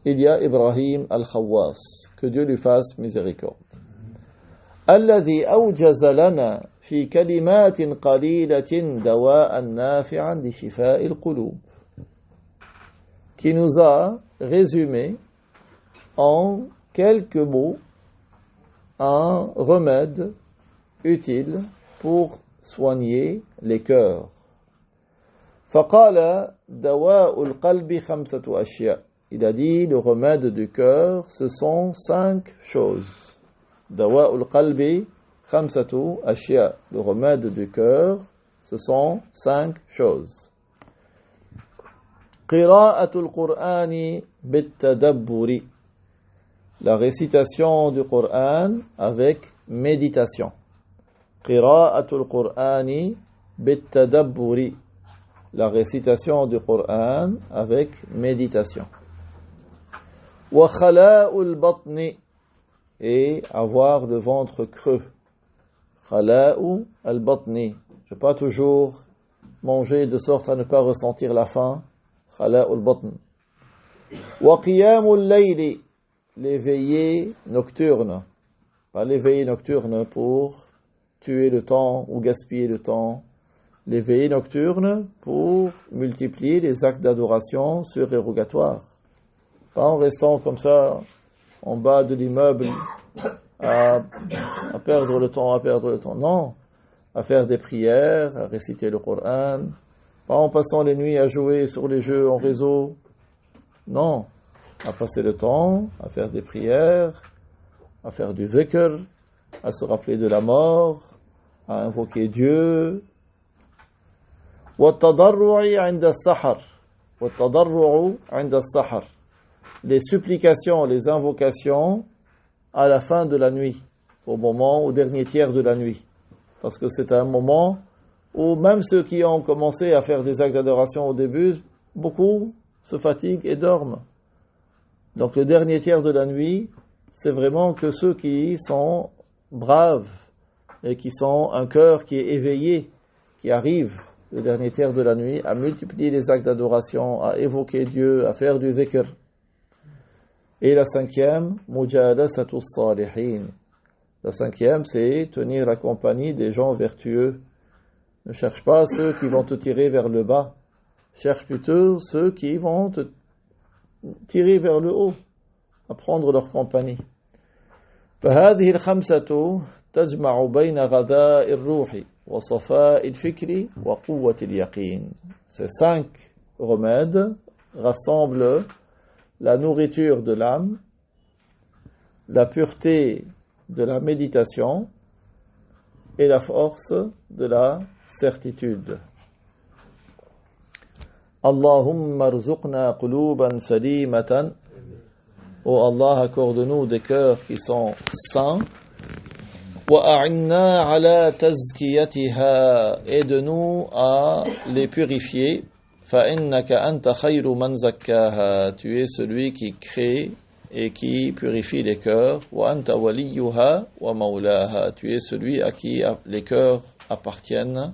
il y a Ibrahim al-Khawwas, que Dieu lui fasse miséricorde. الذي أوجز لنا في كلمات قليلة دواء نافعا لشفاء القلوب, qui nous a résumé en quelques mots un remède utile pour soigner les cœurs. فقال دواء القلب خمسة أشياء. Il a dit le remède du cœur, ce sont 5 choses. دواء القلب خمسة أشياء. Le remède du cœur, ce sont 5 choses. قراءة القرآن بالتدبر. La récitation du Coran avec méditation. قراءة القرآن بالتدبر. La récitation du Coran avec méditation. وخلاء البطن. Et avoir le ventre creux. خلاء البطن. Je ne vais pas toujours manger de sorte à ne pas ressentir la faim. خلاء البطن. وقيام الليل. Les veillées nocturnes. Pas les veillées nocturnes pour tuer le temps ou gaspiller le temps. Les veillées nocturnes pour multiplier les actes d'adoration surérogatoires. Pas en restant comme ça en bas de l'immeuble à perdre le temps. Non, à faire des prières, à réciter le Coran. Pas en passant les nuits à jouer sur les jeux en réseau. Non, à passer le temps, à faire des prières, à faire du zikr, à se rappeler de la mort, à invoquer Dieu. وَالتَّضَرُّعِ عِنْدَ السَّحَرِ. وَالتَّضَرُّعُ عِنْدَ السَّحَرِ. Les supplications, les invocations à la fin de la nuit, au dernier tiers de la nuit. Parce que c'est un moment où même ceux qui ont commencé à faire des actes d'adoration au début, beaucoup se fatiguent et dorment. Donc le dernier tiers de la nuit, c'est vraiment que ceux qui sont braves et qui sont un cœur qui est éveillé, qui arrivent le dernier tiers de la nuit à multiplier les actes d'adoration, à évoquer Dieu, à faire du zikr. Et la 5e, mujalasatu salihin. La 5e, c'est tenir la compagnie des gens vertueux. Ne cherche pas ceux qui vont te tirer vers le bas. Cherche plutôt ceux qui vont te tirer vers le haut, à prendre leur compagnie. فهذه الخمسة تجمع بين غذاء الروح وصفاء الفكر وقوة اليقين. Ces 5 remèdes rassemblent la nourriture de l'âme, la pureté de la méditation et la force de la certitude. Allahumma rzuqna quluban salimatan. Oh Allah, accorde-nous des cœurs qui sont sains. Wa a'inna ala tazkiyatiha. Aide-nous à les purifier. فَإِنَّكَ أَنْتَ خَيْرُ مَنْ زَكَّاهَا. Tu es celui qui crée et qui purifie les cœurs. وَأَنْتَ وَلِيُّهَا وَمَوْلَاهَا. Tu es celui à qui les cœurs appartiennent